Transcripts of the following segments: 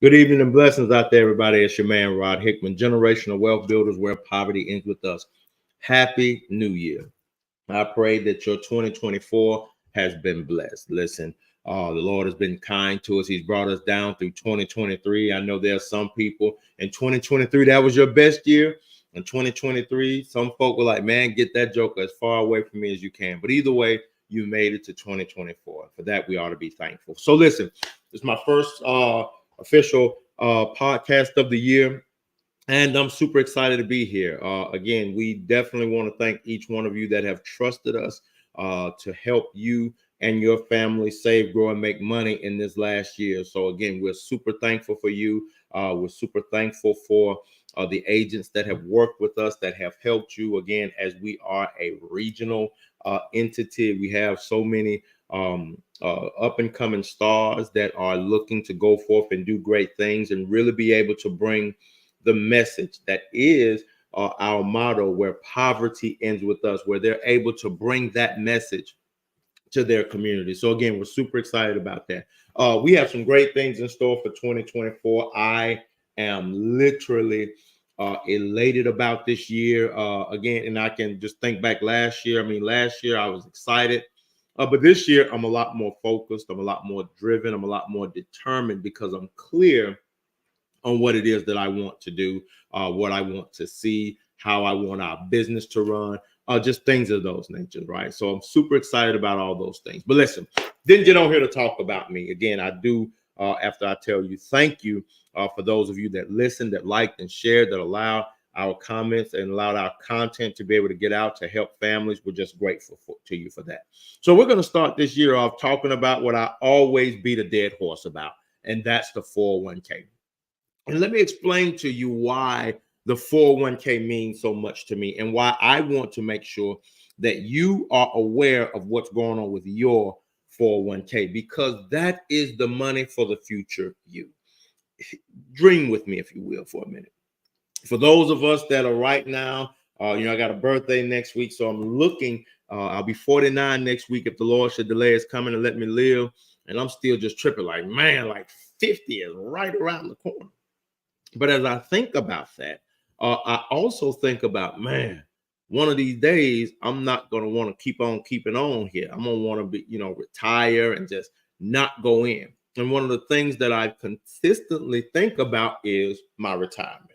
Good evening and blessings out there, everybody. It's your man, Rod Hickman, generational wealth builders where poverty ends with us. Happy New Year. I pray that your 2024 has been blessed. Listen, the Lord has been kind to us. He's brought us down through 2023. I know there are some people in 2023, that was your best year. In 2023, some folk were like, man, get that joker as far away from me as you can. But either way, you made it to 2024. For that, we ought to be thankful. So listen, this is my first official podcast of the year. And I'm super excited to be here. Again, we definitely want to thank each one of you that have trusted us to help you and your family save, grow, and make money in this last year. So again, we're super thankful for you. We're super thankful for the agents that have worked with us, that have helped you. Again, as we are a regional entity, we have so many up and coming stars that are looking to go forth and do great things and really be able to bring the message that is our motto, where poverty ends with us, where they're able to bring that message to their community. So again, we're super excited about that. We have some great things in store for 2024. I am literally elated about this year. Again, and I can just think back last year. I mean, last year I was excited. But this year I'm a lot more focused. I'm a lot more driven. I'm a lot more determined because I'm clear on what it is that I want to do, what I want to see, how I want our business to run, just things of those natures, right? So I'm super excited about all those things. But listen, didn't get on here to talk about me. Again, I do, after I tell you, thank you for those of you that listened, that liked and shared, that allowed our comments and allowed our content to be able to get out to help families. We're just grateful to you for that. So we're going to start this year off talking about what I always beat a dead horse about, and that's the 401k. And let me explain to you why the 401k means so much to me and why I want to make sure that you are aware of what's going on with your 401k, because that is the money for the future you. Dream with me, if you will, for a minute. For those of us that are right now, I got a birthday next week, so I'm looking, I'll be 49 next week if the Lord should delay His coming and let me live. And I'm still just tripping like, man, like 50 is right around the corner. But as I think about that, I also think about, man, one of these days, I'm not going to want to keep on keeping on here. I'm going to want to be, retire and just not go in. And one of the things that I consistently think about is my retirement.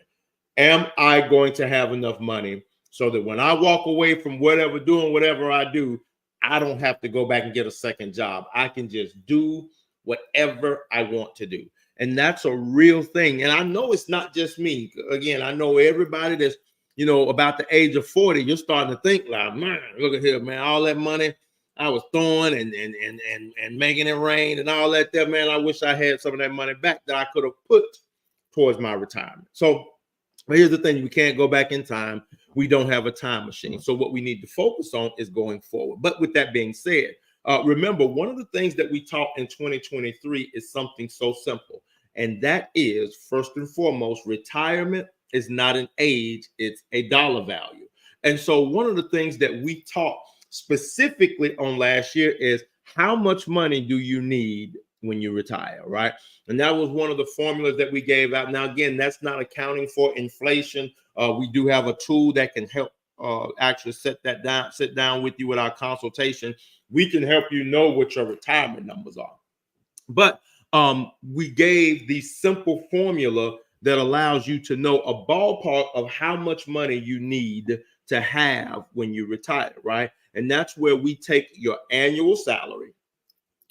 Am I going to have enough money so that when I walk away from doing whatever I do, I don't have to go back and get a second job? I can just do whatever I want to do. And that's a real thing. And I know it's not just me. Again, I know everybody that's, about the age of 40, you're starting to think like, man, look at here, man, all that money I was throwing and making it rain and all that there, man, I wish I had some of that money back that I could have put towards my retirement. So but here's the thing, we can't go back in time. We don't have a time machine. So what we need to focus on is going forward. But with that being said, remember, one of the things that we taught in 2023 is something so simple. And that is, first and foremost, retirement is not an age, it's a dollar value. And so one of the things that we taught specifically on last year is how much money do you need when you retire, right? And that was one of the formulas that we gave out. Now, again, that's not accounting for inflation. We do have a tool that can help actually sit down with you with our consultation. We can help you know what your retirement numbers are. But we gave the simple formula that allows you to know a ballpark of how much money you need to have when you retire, right? And that's where we take your annual salary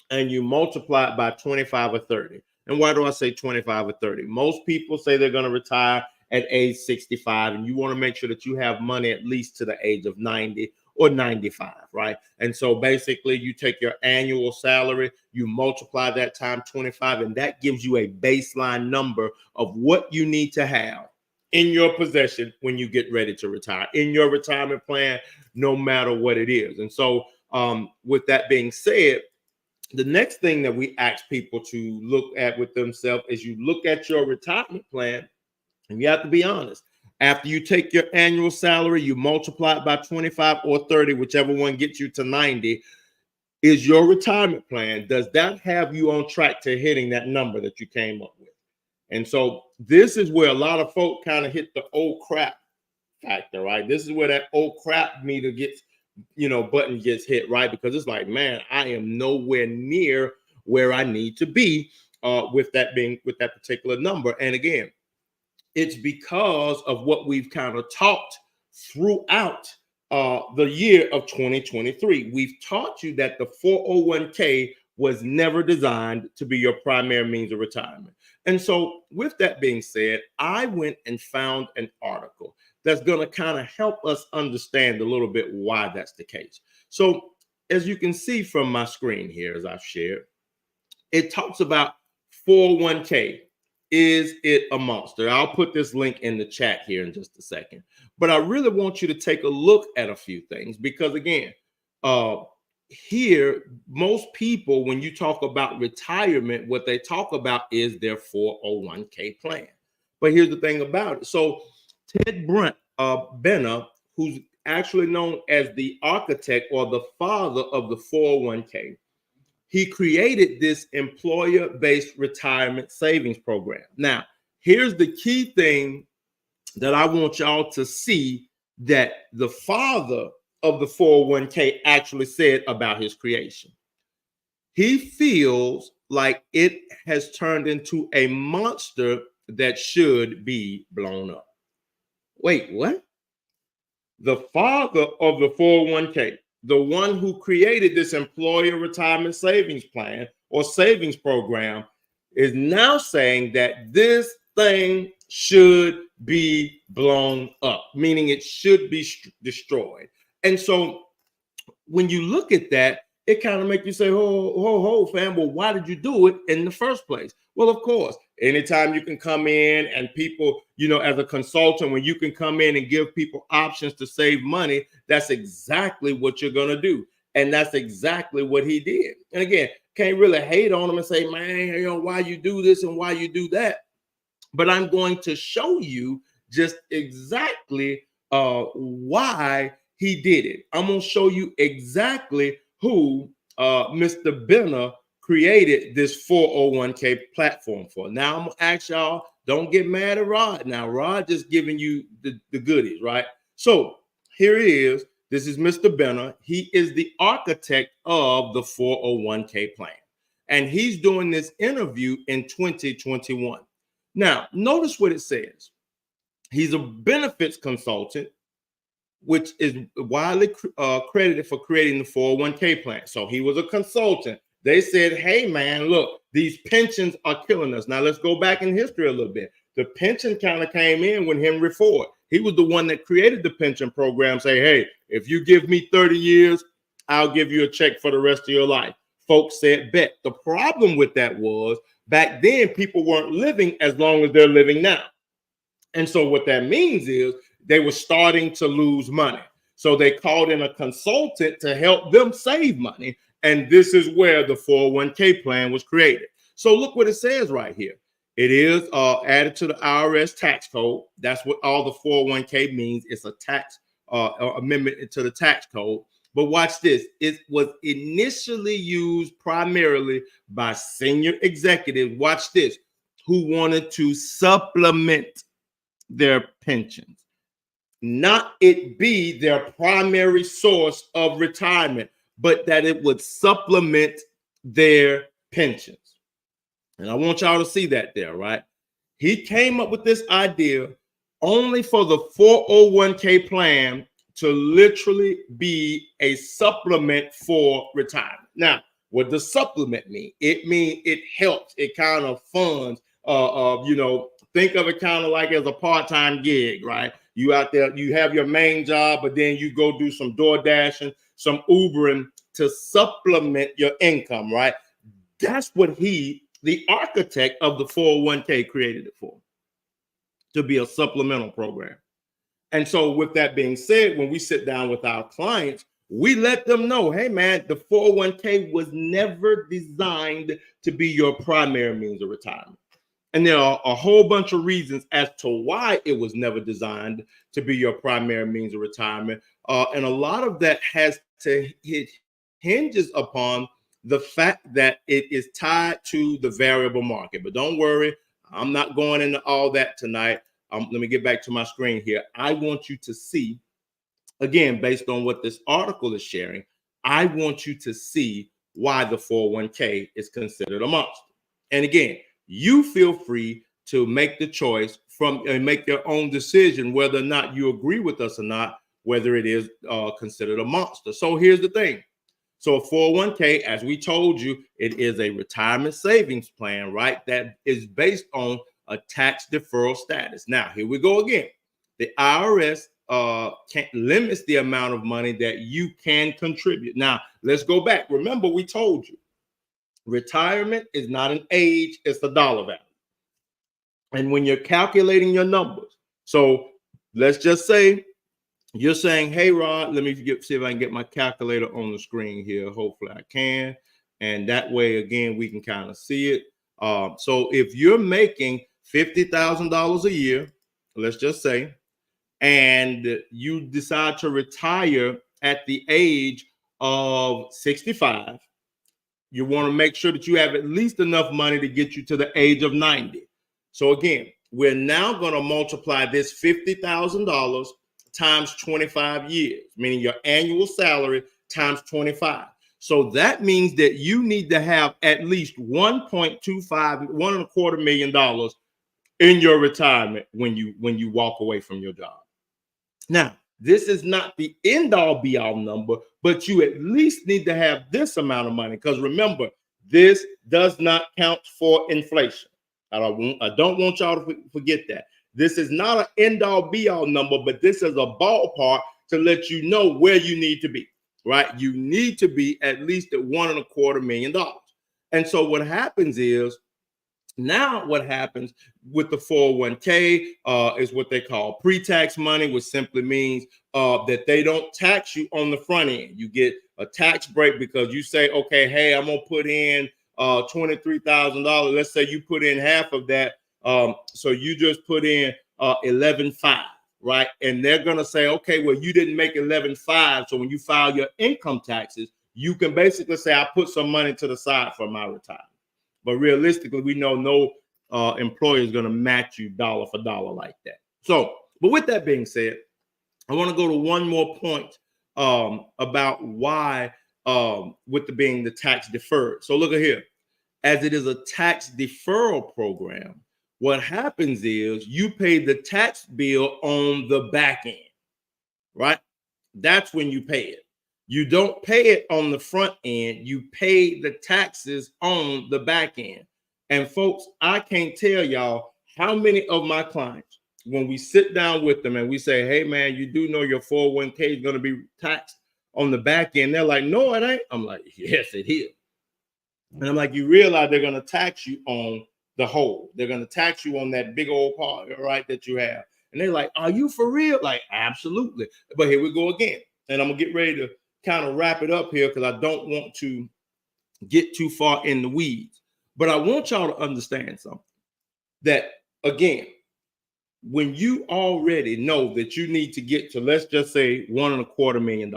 and you multiply it by 25 or 30. And why do I say 25 or 30? Most people say they're going to retire at age 65, and you want to make sure that you have money at least to the age of 90 or 95, right? And so basically you take your annual salary, you multiply that times 25, and that gives you a baseline number of what you need to have in your possession when you get ready to retire, in your retirement plan, no matter what it is. And so with that being said, the next thing that we ask people to look at with themselves is you look at your retirement plan, and you have to be honest. After you take your annual salary, you multiply it by 25 or 30, whichever one gets you to 90, is your retirement plan. Does that have you on track to hitting that number that you came up with? And so this is where a lot of folk kind of hit the old crap factor, right? This is where that old crap meter gets, button gets hit, right? Because it's like, man, I am nowhere near where I need to be with that particular number. And again, it's because of what we've kind of taught throughout the year of 2023. We've taught you that the 401k was never designed to be your primary means of retirement. And so with that being said, I went and found an article that's going to kind of help us understand a little bit why that's the case. So as you can see from my screen here, as I've shared, it talks about 401k. Is it a monster? I'll put this link in the chat here in just a second. But I really want you to take a look at a few things because, again, here, most people, when you talk about retirement, what they talk about is their 401k plan. But here's the thing about it. So Ted Benner, who's actually known as the architect or the father of the 401k, he created this employer-based retirement savings program. Now, here's the key thing that I want y'all to see that the father of the 401k actually said about his creation. He feels like it has turned into a monster that should be blown up. Wait, what? The father of the 401k, the one who created this employer retirement savings plan or savings program, is now saying that this thing should be blown up, meaning it should be destroyed. And so when you look at that, it kind of makes you say, ho, fam, well, why did you do it in the first place? Well, of course, anytime you can come in and people, as a consultant, when you can come in and give people options to save money, that's exactly what you're going to do. And that's exactly what he did. And again, can't really hate on him and say, man, why you do this and why you do that. But I'm going to show you just exactly why he did it. I'm going to show you exactly who Mr. Benner created this 401k platform for. Now, I'm going to ask y'all, don't get mad at Rod. Now, Rod just giving you the goodies, right? So here he is. This is Mr. Benner. He is the architect of the 401k plan. And he's doing this interview in 2021. Now, notice what it says. He's a benefits consultant, which is widely credited for creating the 401k plan. So he was a consultant. They said, hey, man, look, these pensions are killing us. Now, let's go back in history a little bit. The pension kind of came in when Henry Ford. He was the one that created the pension program. Say, hey, if you give me 30 years, I'll give you a check for the rest of your life. Folks said, bet. The problem with that was back then, people weren't living as long as they're living now. And so what that means is they were starting to lose money. So they called in a consultant to help them save money. And this is where the 401k plan was created. So look what it says right here. It is added to the IRS tax code. That's what all the 401k means. It's a tax amendment to the tax code. But watch this. It was initially used primarily by senior executives, watch this, who wanted to supplement their pensions, not it be their primary source of retirement, but that it would supplement their pensions. And I want y'all to see that there, right? He came up with this idea only for the 401k plan to literally be a supplement for retirement. Now, what does supplement mean? It means it helps. It kind of funds, think of it kind of like as a part-time gig, right? You out there, you have your main job, but then you go do some door dashing, some Ubering to supplement your income, right? That's what he, the architect of the 401k, created it for, to be a supplemental program. And so with that being said, when we sit down with our clients, we let them know, hey, man, the 401k was never designed to be your primary means of retirement. And there are a whole bunch of reasons as to why it was never designed to be your primary means of retirement. And a lot of that hinges upon the fact that it is tied to the variable market. But don't worry, I'm not going into all that tonight. Let me get back to my screen here. I want you to see, again, based on what this article is sharing, I want you to see why the 401k is considered a monster. And again, you feel free to make the choice from and make your own decision whether or not you agree with us or not, whether it is considered a monster. So here's the thing. So a 401k, as we told you, it is a retirement savings plan, right? That is based on a tax deferral status. Now, here we go again. The IRS limits the amount of money that you can contribute. Now, let's go back. Remember, we told you retirement is not an age, it's a dollar value. And when you're calculating your numbers, so let's just say you're saying, hey, Rod, let me see if I can get my calculator on the screen here. Hopefully I can. And that way, again, we can kind of see it. So if you're making $50,000 a year, let's just say, and you decide to retire at the age of 65, you want to make sure that you have at least enough money to get you to the age of 90. So again, we're now going to multiply this $50,000 times 25 years, meaning your annual salary times 25. So that means that you need to have at least $1.25 million in your retirement when you walk away from your job. Now, this is not the end all be all number, but you at least need to have this amount of money, because remember, this does not count for inflation. I don't want y'all to forget that. This is not an end all be all number, but this is a ballpark to let you know where you need to be, right? You need to be at least at $1.25 million. And so what happens is, now what happens with the 401k is what they call pre-tax money, which simply means that they don't tax you on the front end. You get a tax break because you say, okay, hey, I'm gonna put in $23,000. Let's say you put in half of that. So you just put in 11.5, right? And they're gonna say, okay, well, you didn't make 11.5. So when you file your income taxes, you can basically say, I put some money to the side for my retirement. But realistically, we know no employer is going to match you dollar for dollar like that. So, but with that being said, I want to go to one more point about why with being the tax deferred. So look at here. As it is a tax deferral program, what happens is you pay the tax bill on the back end, right? That's when you pay it. You don't pay it on the front end. You pay the taxes on the back end. And folks, I can't tell y'all how many of my clients, when we sit down with them and we say, hey, man, you do know your 401k is going to be taxed on the back end. They're like, no, it ain't. I'm like, yes, it is. And I'm like, you realize they're going to tax you on the whole. They're going to tax you on that big old part, right, that you have. And they're like, are you for real? Like, absolutely. But here we go again. And I'm going to get ready to kind of wrap it up here because I don't want to get too far in the weeds. But I want y'all to understand something. That, again, when you already know that you need to get to, let's just say, $1.25 million,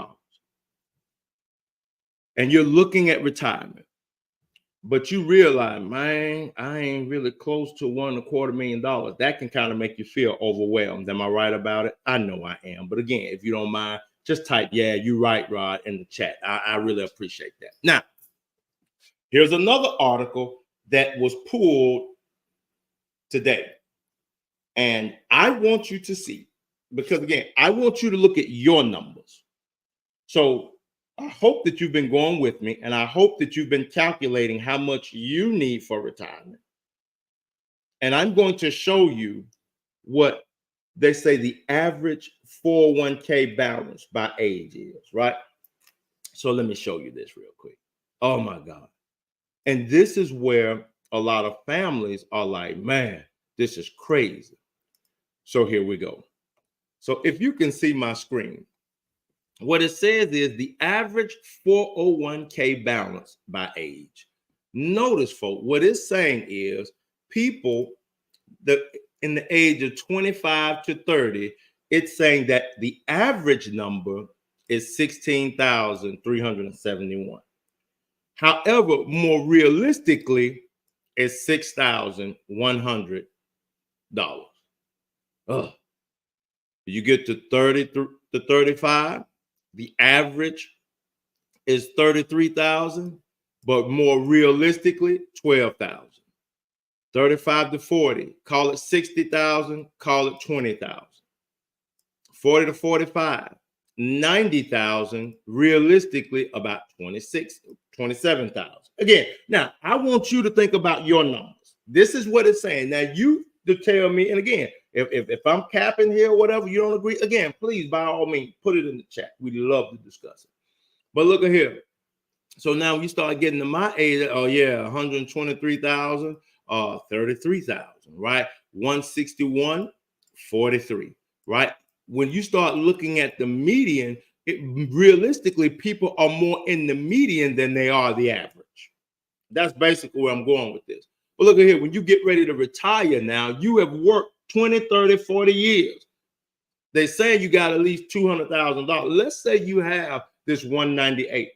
and you're looking at retirement, but you realize, man, I ain't really close to $1.25 million. That can kind of make you feel overwhelmed. Am I right about it? I know I am. But again, if you don't mind, just type, yeah, you're right, Rod, in the chat. I really appreciate that. Now, here's another article that was pulled today. And I want you to see, because again, I want you to look at your numbers. So I hope that you've been going with me, and I hope that you've been calculating how much you need for retirement. And I'm going to show you what they say the average 401k balance by age is, right? So let me show you this real quick. Oh my God. And this is where a lot of families are like, man, this is crazy. So here we go. So if you can see my screen, what it says is the average 401k balance by age. Notice, folks, what it's saying is people that in the age of 25 to 30, it's saying that the average number is 16,371. However, more realistically, is $6,100. You get to 30 to 35, the average is 33,000, but more realistically, 12,000. 35 to 40, call it 60,000, call it 20,000. 40 to 45, 90,000, realistically about 27,000. Again, now I want you to think about your numbers. This is what it's saying. Now you to tell me, and again, if I'm capping here or whatever, you don't agree, again, please, by all means, put it in the chat. We'd love to discuss it. But look at here. So now we start getting to my age. Oh yeah, 123,000, 33,000, right? 161, 43, right? When you start looking at the median, realistically, people are more in the median than they are the average. That's basically where I'm going with this. But look at here, when you get ready to retire now, you have worked 20, 30, 40 years. They're saying you got at least $200,000. Let's say you have this 198.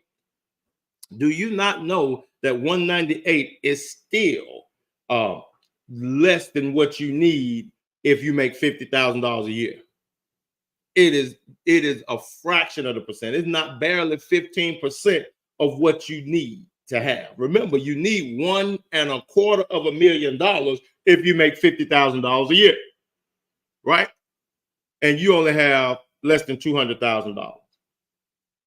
Do you not know that 198 is still less than what you need if you make $50,000 a year? It is a fraction of the percent. It's not barely 15% of what you need to have. Remember, you need $1.25 million if you make $50,000 a year, right? And you only have less than $200,000.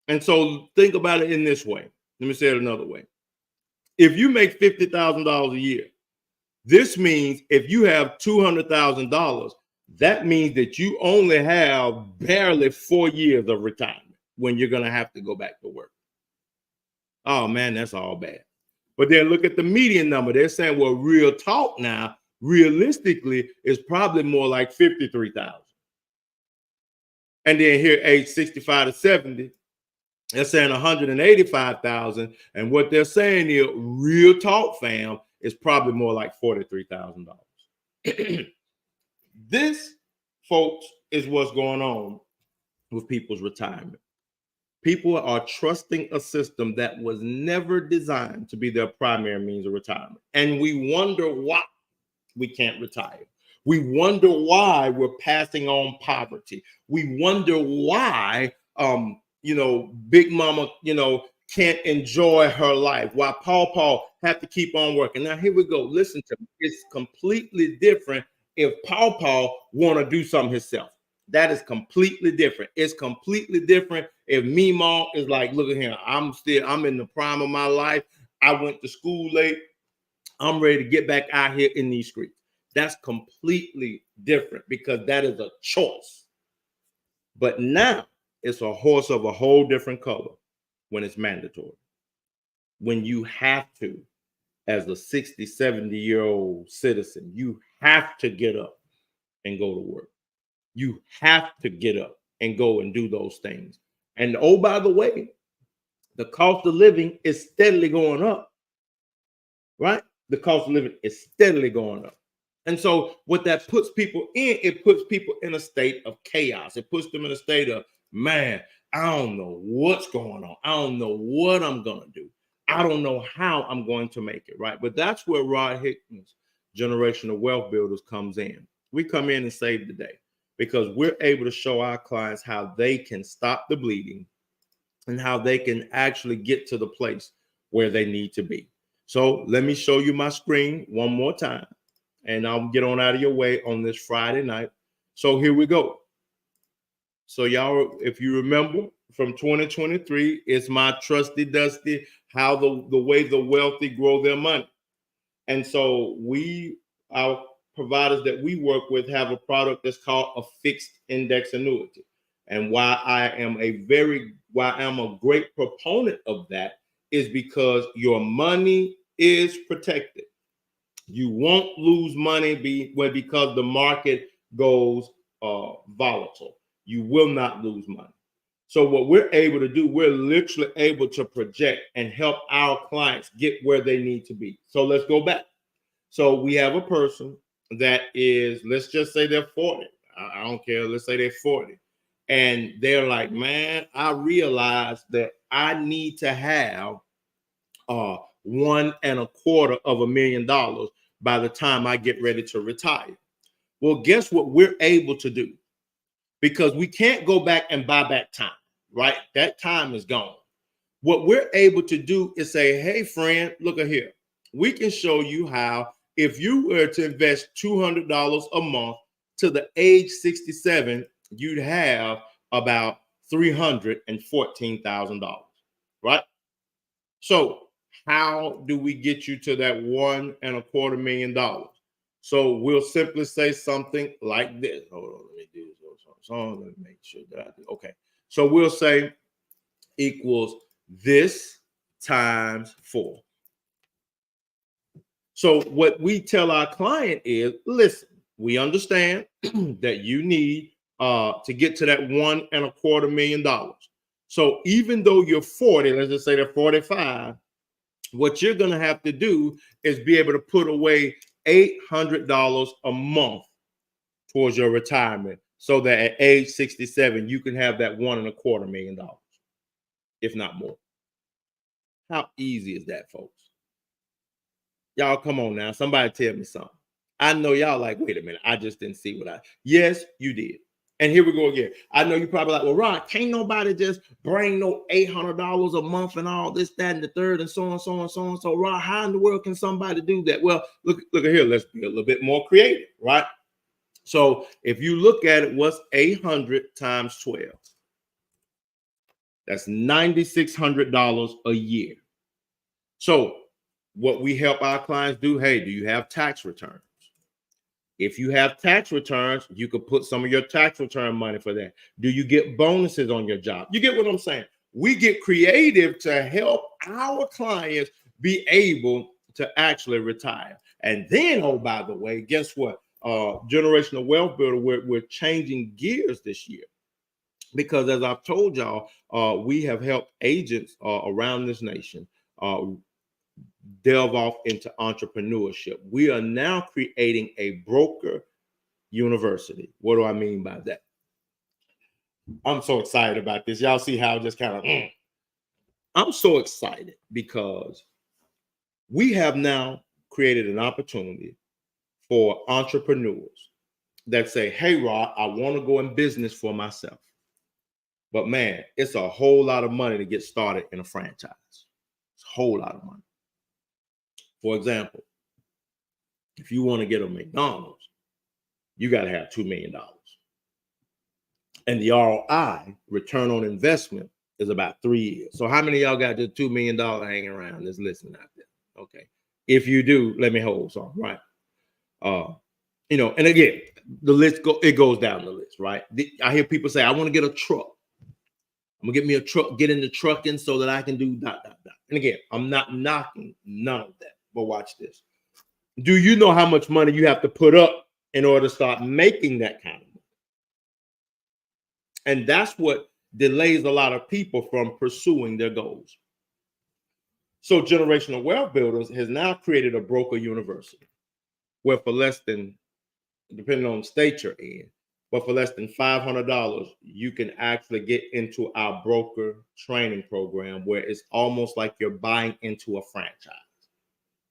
And so think about it in this way. Let me say it another way. If you make $50,000 a year, this means if you have $200,000, that means that you only have barely 4 years of retirement when you're going to have to go back to work. Oh man, that's all bad. But then look at the median number. They're saying, well, real talk now, realistically, is probably more like 53,000. And then here, age 65 to 70, they're saying 185,000. And what they're saying here, real talk, fam, is probably more like $43,000. This, folks, is what's going on with people's retirement. People are trusting a system that was never designed to be their primary means of retirement. And we wonder why we can't retire. We wonder why we're passing on poverty. We wonder why, Big Mama, can't enjoy her life. Why Paul have to keep on working. Now, here we go. Listen to me. It's completely different if Paul want to do something himself. That is completely different. It's completely different if Meemaw is like, look at here, I'm in the prime of my life. I went to school late. I'm ready to get back out here in these streets. That's completely different because that is a choice. But now it's a horse of a whole different color when it's mandatory. When you have to, as a 60, 70-year-old citizen, you have to get up and go to work. You have to get up and go and do those things. And oh, by the way, the cost of living is steadily going up, right? The cost of living is steadily going up. And so what that puts people in, it puts people in a state of chaos. It puts them in a state of, man, I don't know what's going on. I don't know what I'm going to do. I don't know how I'm going to make it, right? But that's where Rod Hickman's Generational Wealth Builders comes in. We come in and save the day because we're able to show our clients how they can stop the bleeding and how they can actually get to the place where they need to be. So let me show you my screen one more time, and I'll get on out of your way on this Friday night. So here we go. So y'all, if you remember from 2023, it's my trusty dusty, how the way the wealthy grow their money. And so our providers that we work with have a product that's called a fixed index annuity. And why I am a great proponent of that is because your money is protected. You won't lose money because the market goes volatile. You will not lose money. So what we're able to do, we're literally able to project and help our clients get where they need to be. So let's go back. So we have a person that is, let's just say they're 40. I don't care. Let's say they're 40. And they're like, man, I realize that I need to have $1.25 million by the time I get ready to retire. Well, guess what we're able to do? Because we can't go back and buy back time, right? That time is gone. What we're able to do is say, hey, friend, look at here. We can show you how, if you were to invest $200 a month to the age 67, you'd have about $314,000, right? So how do we get you to that $1.25 million? So we'll simply say something like this. Hold on, let me do this. Let me make sure that I do. Okay. So we'll say equals this times 4. So what we tell our client is, listen, we understand that you need to get to that $1.25 million. So even though you're 40, let's just say they're 45, what you're going to have to do is be able to put away $800 a month towards your retirement, so that at age 67, you can have that $1.25 million, if not more. How easy is that, folks? Y'all, come on now. Somebody tell me something. I know y'all like, wait a minute, I just didn't see what I. Yes, you did. And here we go again. I know you probably like, well, Ron, can't nobody just bring no $800 a month and all this, that, and the third, and so on, so on, so on. So, Ron, how in the world can somebody do that? Well, look at here. Let's be a little bit more creative, right? So if you look at it, what's 800 times 12? That's $9,600 a year. So what we help our clients do, hey, do you have tax returns? If you have tax returns, you could put some of your tax return money for that. Do you get bonuses on your job? You get what I'm saying? We get creative to help our clients be able to actually retire. And then, oh, by the way, guess what? Generational Wealth Builder, we're changing gears this year, because as I've told y'all, we have helped agents around this nation delve off into entrepreneurship. We are now creating a broker university. What do I mean by that? I'm so excited about this. Y'all see how just kind of, I'm so excited because we have now created an opportunity for entrepreneurs that say, hey, Rod, I want to go in business for myself. But man, it's a whole lot of money to get started in a franchise. It's a whole lot of money. For example, if you want to get a McDonald's, you got to have $2 million. And the ROI, return on investment, is about 3 years. So how many of y'all got just $2 million hanging around that's listening out there? Okay. If you do, let me hold some, right? And again, the list goes down the list, right? I hear people say, I want to get a truck. I'm gonna get me a truck, get into trucking so that I can do dot. And again, I'm not knocking none of that, but watch this. Do you know how much money you have to put up in order to start making that kind of money? And that's what delays a lot of people from pursuing their goals. So Generational Wealth Builders has now created a broker university where for less than, depending on the state you're in, but for less than $500, you can actually get into our broker training program, where it's almost like you're buying into a franchise.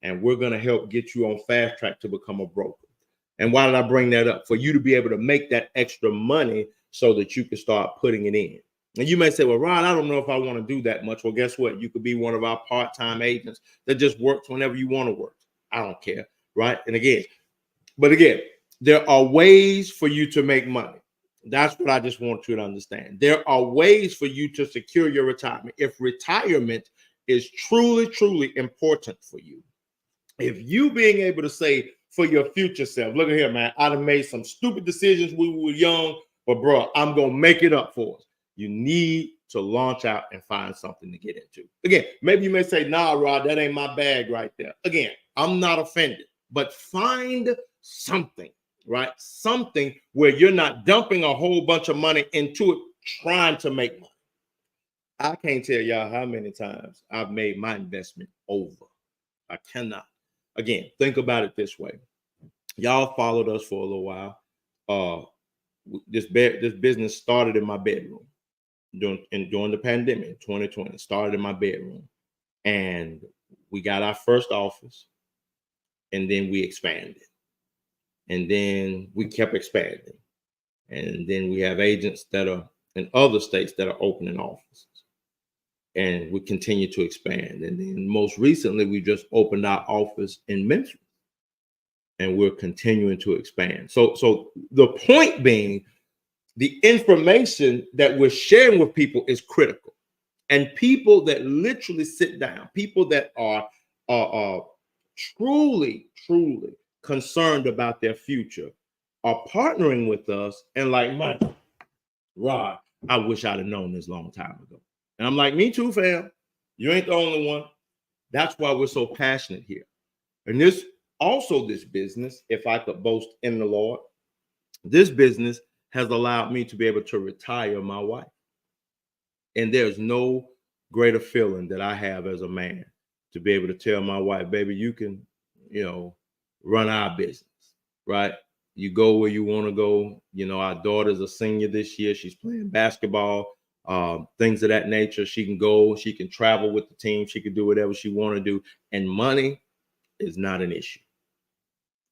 And we're going to help get you on fast track to become a broker. And why did I bring that up? For you to be able to make that extra money so that you can start putting it in. And you may say, well, Ron, I don't know if I want to do that much. Well, guess what? You could be one of our part-time agents that just works whenever you want to work. I don't care, right? And again, there are ways for you to make money. That's what I just want you to understand. There are ways for you to secure your retirement. If retirement is truly, truly important for you, if you being able to say for your future self, look at here, man, I done made some stupid decisions when we were young, but bro, I'm going to make it up for us. You need to launch out and find something to get into. Again, maybe you may say, nah, Rod, that ain't my bag right there. Again, I'm not offended, but find something. Right? Something where you're not dumping a whole bunch of money into it trying to make money. I can't tell y'all how many times I've made my investment over. I cannot. Again, think about it this way. Y'all followed us for a little while. This business started in my bedroom during the pandemic, 2020. Started in my bedroom. And We got our first office, and then we expanded. And then we kept expanding. And then we have agents that are in other states that are opening offices. And we continue to expand. And then most recently, we just opened our office in Memphis. And we're continuing to expand. So the point being, the information that we're sharing with people is critical. And people that literally sit down, people that are truly concerned about their future, are partnering with us. And like, man, Rod, I wish I'd have known this long time ago. And I'm like, me too, fam. You ain't the only one. That's why we're so passionate here. And this business, if I could boast in the Lord, this business has allowed me to be able to retire my wife. And there's no greater feeling that I have as a man to be able to tell my wife, baby, you can, run our business, right? You go where you want to go. Our daughter's a senior this year. She's playing basketball, things of that nature. She can go, she can travel with the team. She can do whatever she want to do. And money is not an issue.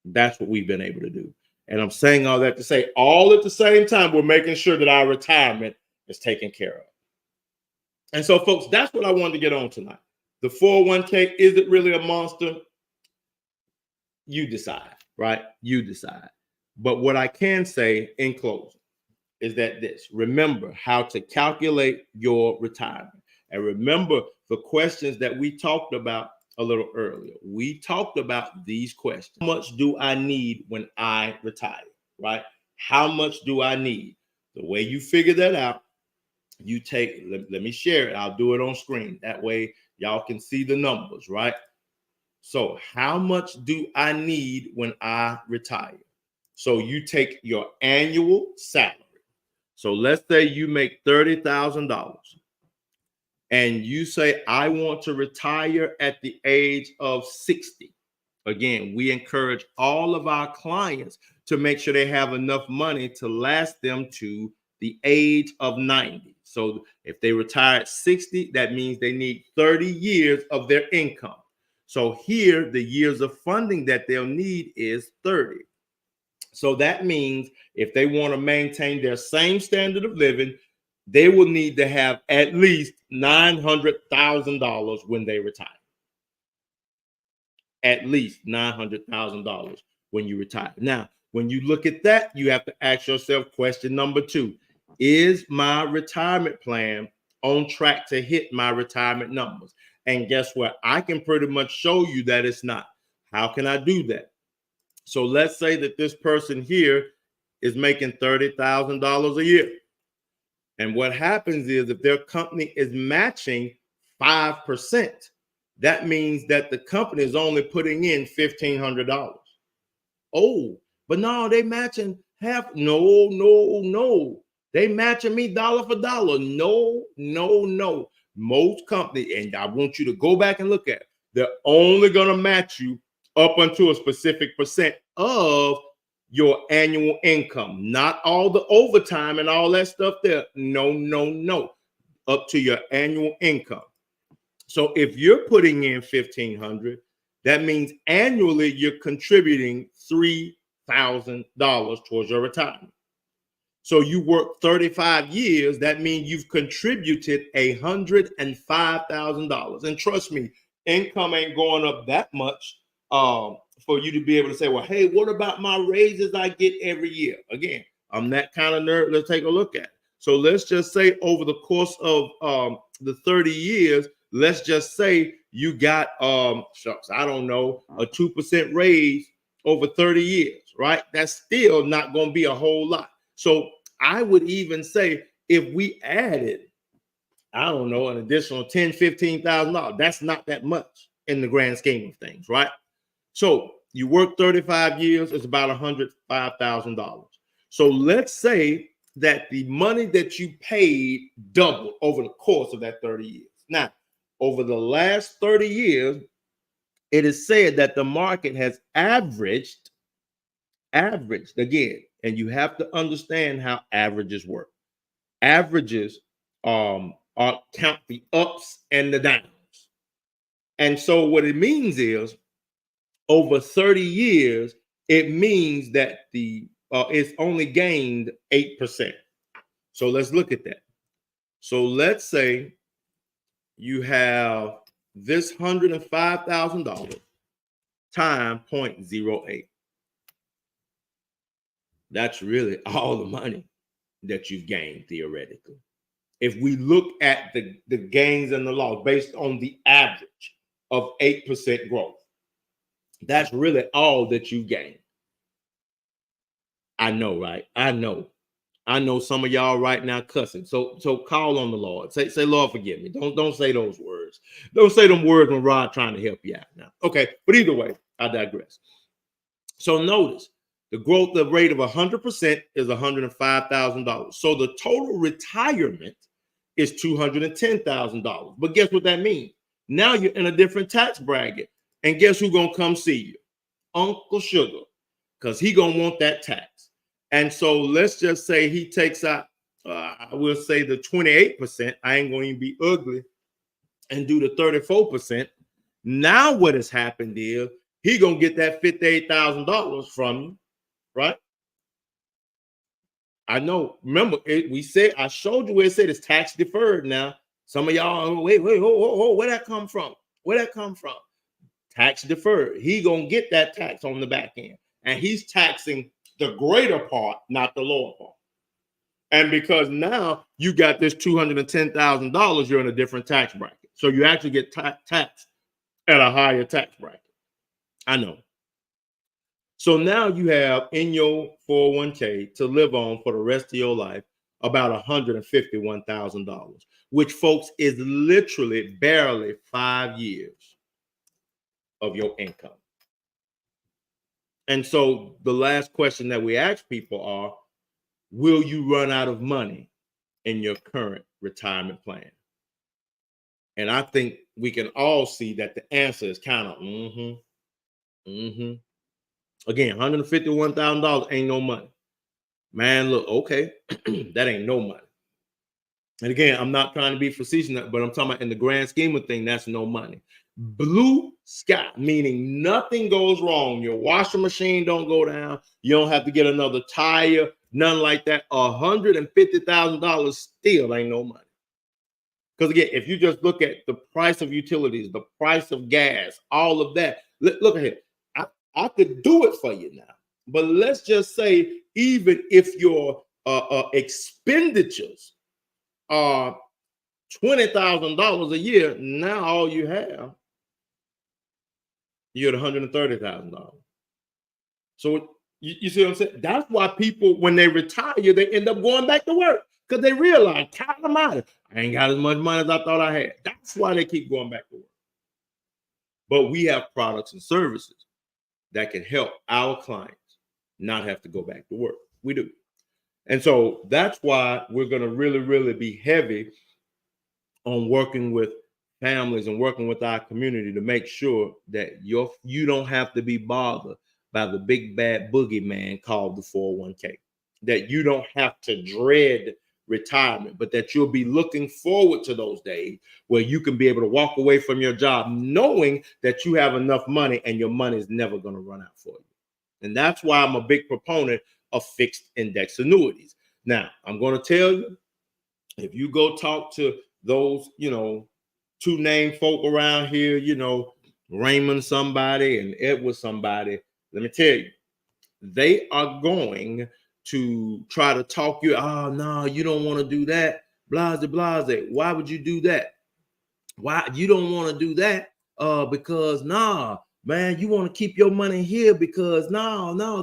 That's what we've been able to do. And I'm saying all that to say, all at the same time, we're making sure that our retirement is taken care of. And so, folks, that's what I wanted to get on tonight. The 401k, is it really a monster? You decide, right? You decide. But what I can say in closing is that remember how to calculate your retirement. And remember the questions that we talked about a little earlier. We talked about these questions. How much do I need when I retire, right? How much do I need? The way you figure that out, you take, let me share it. I'll do it on screen. That way y'all can see the numbers, right? So how much do I need when I retire? So you take your annual salary. So let's say you make $30,000 and you say, I want to retire at the age of 60. Again, we encourage all of our clients to make sure they have enough money to last them to the age of 90. So if they retire at 60, that means they need 30 years of their income. So here, the years of funding that they'll need is 30. So that means if they want to maintain their same standard of living, they will need to have at least $900,000 when they retire. At least $900,000 when you retire. Now, when you look at that, you have to ask yourself question number 2. Is my retirement plan on track to hit my retirement numbers? And guess what? I can pretty much show you that it's not. How can I do that? So let's say that this person here is making $30,000 a year. And what happens is if their company is matching 5%, that means that the company is only putting in $1,500. Oh, but no, they matching half. No. They matching me dollar for dollar. No. Most companies, and I want you to go back and look at it, they're only going to match you up until a specific percent of your annual income, not all the overtime and all that stuff there. No. Up to your annual income. So if you're putting in $1,500, that means annually you're contributing $3,000 towards your retirement. So you work 35 years, that means you've contributed $105,000. And trust me, income ain't going up that much for you to be able to say, well, hey, what about my raises I get every year? Again, I'm that kind of nerd. Let's take a look at it. So let's just say over the course of the 30 years, let's just say you got, I don't know, a 2% raise over 30 years, right? That's still not going to be a whole lot. So I would even say if we added, I don't know, an additional $10,000, $15,000, that's not that much in the grand scheme of things, right? So you work 35 years, it's about $105,000. So let's say that the money that you paid doubled over the course of that 30 years. Now, over the last 30 years, it is said that the market has averaged again, and you have to understand how averages work. Averages count the ups and the downs. And so what it means is over 30 years, it means that it's only gained 8%. So let's look at that. So let's say you have this $105,000 times 0.08. That's really all the money that you've gained theoretically. If we look at the gains and the loss based on the average of 8% growth, that's really all that you gain. I know, right? I know some of y'all right now cussing. So call on the Lord. Say, Lord, forgive me. Don't say those words. Don't say them words when Rod trying to help you out now. Okay, but either way, I digress. So notice the growth rate of 100% is $105,000. So the total retirement is $210,000. But guess what that means? Now you're in a different tax bracket. And guess who's gonna come see you? Uncle Sugar, because he gonna want that tax. And so let's just say he takes out, I will say the 28%. I ain't going to be ugly and do the 34%. Now what has happened is he going to get that $58,000 from you, right? I know. Remember, we said, I showed you where it said it's tax deferred now. Some of y'all, wait, where that come from? Where that come from? Tax deferred. He going to get that tax on the back end. And he's taxing the greater part, not the lower part. And because now you got this $210,000, you're in a different tax bracket. So you actually get taxed at a higher tax bracket. I know. So now you have in your 401k to live on for the rest of your life about $151,000, which, folks, is literally barely 5 years of your income. And so the last question that we ask people are, will you run out of money in your current retirement plan? And I think we can all see that the answer is kind of Again, $151,000 ain't no money. Man, look, okay, that ain't no money. And again, I'm not trying to be facetious, but I'm talking about in the grand scheme of things, that's no money. Blue sky, meaning nothing goes wrong. Your washing machine don't go down. You don't have to get another tire, none like that. $150,000 still ain't no money. Because again, if you just look at the price of utilities, the price of gas, all of that, look at here. I could do it for you now. But let's just say, even if your expenditures are $20,000 a year, now all you have, you're at $130,000. So you see what I'm saying? That's why people, when they retire, they end up going back to work, because they realize, I ain't got as much money as I thought I had. That's why they keep going back to work. But we have products and services that can help our clients not have to go back to work. We do. And so that's why we're going to really, really be heavy on working with families and working with our community to make sure that you don't have to be bothered by the big bad boogeyman called the 401k, that you don't have to dread retirement, but that you'll be looking forward to those days where you can be able to walk away from your job knowing that you have enough money and your money is never going to run out for you. And that's why I'm a big proponent of fixed index annuities. Now, I'm going to tell you, if you go talk to those, two name folk around here, Raymond somebody and Edward somebody, let me tell you, they are going to try to talk you. Oh, no, you don't want to do that. Blase, blase. Why would you do that? Why you don't want to do that? Because man, you want to keep your money here because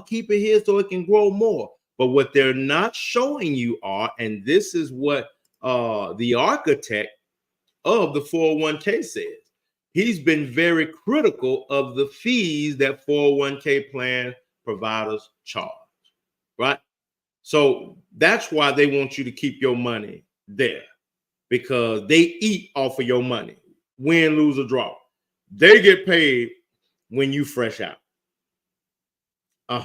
keep it here so it can grow more. But what they're not showing you are, and this is what the architect of the 401k says, he's been very critical of the fees that 401k plan providers charge, right? So that's why they want you to keep your money there, because they eat off of your money, win, lose, or draw. They get paid when you fresh out. I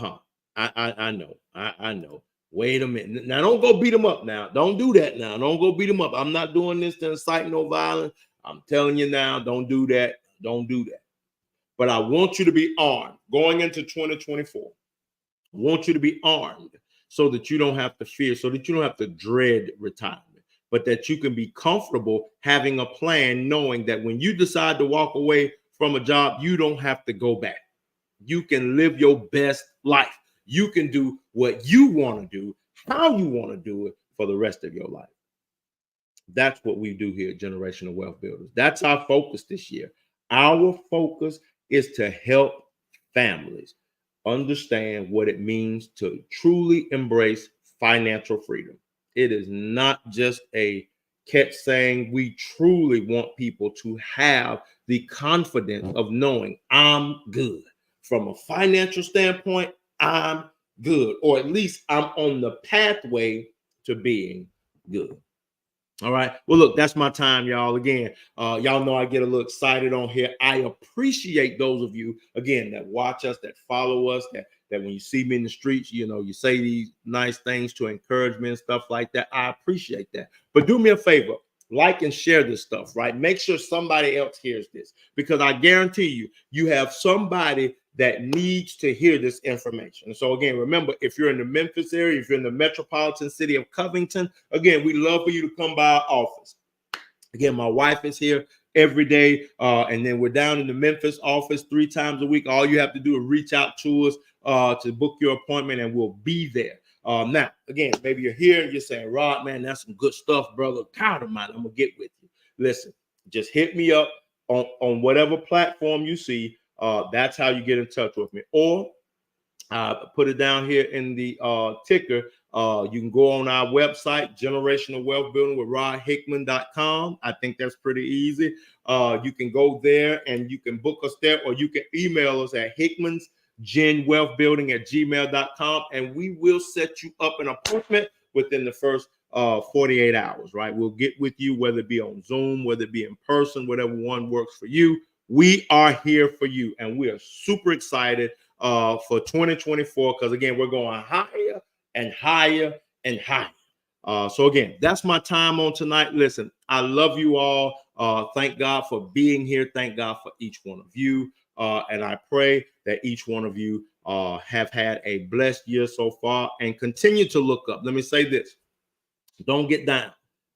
know. I know. Wait a minute. Now, don't go beat them up now. Don't do that now. Don't go beat them up. I'm not doing this to incite no violence. I'm telling you now, don't do that. Don't do that. But I want you to be armed going into 2024. I want you to be armed so that you don't have to fear, so that you don't have to dread retirement, but that you can be comfortable having a plan, knowing that when you decide to walk away from a job, you don't have to go back. You can live your best life. You can do what you want to do, how you want to do it for the rest of your life. That's what we do here at Generational Wealth Builders. That's our focus this year. Our focus is to help families understand what it means to truly embrace financial freedom. It is not just a catch saying. We truly want people to have the confidence of knowing I'm good. From a financial standpoint, I'm good, or at least I'm on the pathway to being good. All right. Well, look, that's my time, y'all. Again, y'all know I get a little excited on here. I appreciate those of you, again, that watch us, that follow us, that when you see me in the streets, you know, you say these nice things to encourage me and stuff like that. I appreciate that. But do me a favor, like and share this stuff, right? Make sure somebody else hears this, because I guarantee you, you have somebody that needs to hear this information. And so again, remember, if you're in the Memphis area, if you're in the metropolitan city of Covington, again, we'd love for you to come by our office. Again, my wife is here every day. And then we're down in the Memphis office 3 times a week. All you have to do is reach out to us to book your appointment, and we'll be there. Now, again, maybe you're here and you're saying, Rod, man, that's some good stuff, brother. Count of mine. I'm going to get with you. Listen, just hit me up on whatever platform you see. That's how you get in touch with me. Or put it down here in the ticker. You can go on our website, Generational Wealth Building with rodhickman.com. I think that's pretty easy. You can go there and you can book us there, or you can email us at hickmansgenwealthbuilding@gmail.com, and we will set you up an appointment within the first 48 hours, right? We'll get with you, whether it be on Zoom, whether it be in person, whatever one works for you. We are here for you, and we are super excited for 2024, because again, we're going higher and higher and higher. So again, that's my time on tonight. Listen, I love you all. Thank God for being here. Thank God for each one of you. And I pray that each one of you have had a blessed year so far, and continue to look up. Let me say this. Don't get down.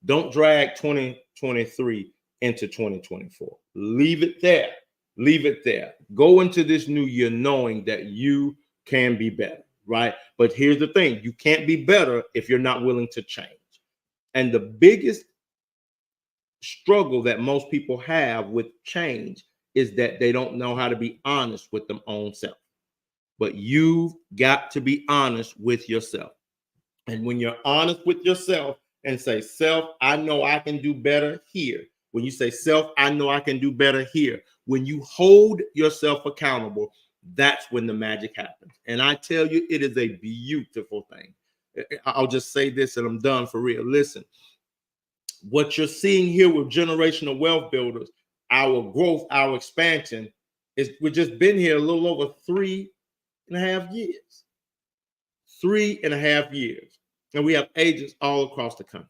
Don't drag 2023 into 2024. Leave it there. Leave it there. Go into this new year knowing that you can be better, right? But here's the thing. You can't be better if you're not willing to change. And the biggest struggle that most people have with change is that they don't know how to be honest with their own self. But you've got to be honest with yourself. And when you're honest with yourself and say, self, I know I can do better here. When you say, self, I know I can do better here. When you hold yourself accountable, that's when the magic happens. And I tell you, it is a beautiful thing. I'll just say this and I'm done for real. Listen, what you're seeing here with Generational Wealth Builders, our growth, our expansion, is we've just been here a little over 3.5 years. 3.5 years. And we have agents all across the country.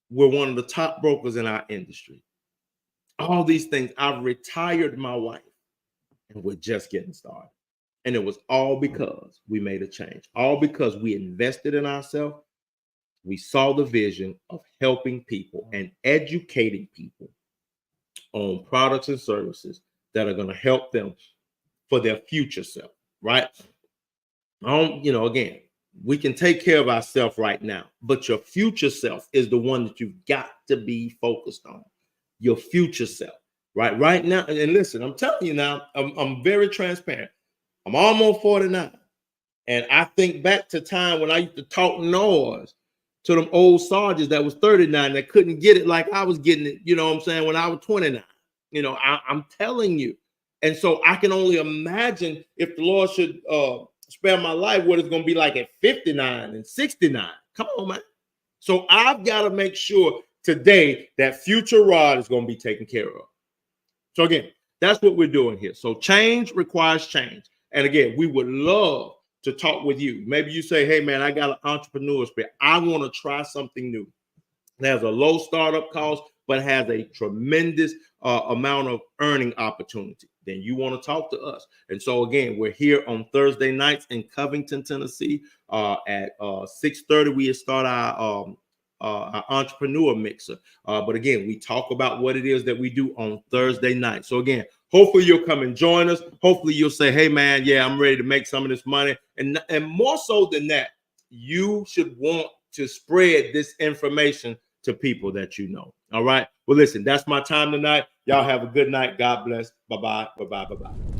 We're one of the top brokers in our industry. All these things. I've retired my wife, and we're just getting started. And it was all because we made a change. All because we invested in ourselves. We saw the vision of helping people and educating people on products and services that are going to help them for their future self, right? Again, we can take care of ourselves right now, but your future self is the one that you've got to be focused on. Your future self, right? Right now, and listen, I'm telling you now, I'm very transparent. I'm almost 49, and I think back to time when I used to talk noise to them old sergeants that was 39 that couldn't get it like I was getting it, you know what I'm saying, when I was 29. I'm telling you. And so I can only imagine if the Lord should spare my life, what it's going to be like at 59 and 69. Come on, man. So I've got to make sure today that future Rod is going to be taken care of. So again, that's what we're doing here. So change requires change. And again, we would love to talk with you. Maybe you say, hey, man, I got an entrepreneur spirit. I want to try something new. There's a low startup cost. but has a tremendous amount of earning opportunity, then you want to talk to us. And so again, we're here on Thursday nights in Covington, Tennessee. At 6:30, we start our entrepreneur mixer. But again, we talk about what it is that we do on Thursday night. So again, hopefully you'll come and join us. Hopefully you'll say, hey man, yeah, I'm ready to make some of this money. And more so than that, you should want to spread this information to people that you know. All right. Well, listen, that's my time tonight. Y'all have a good night. God bless. Bye-bye. Bye-bye. Bye-bye.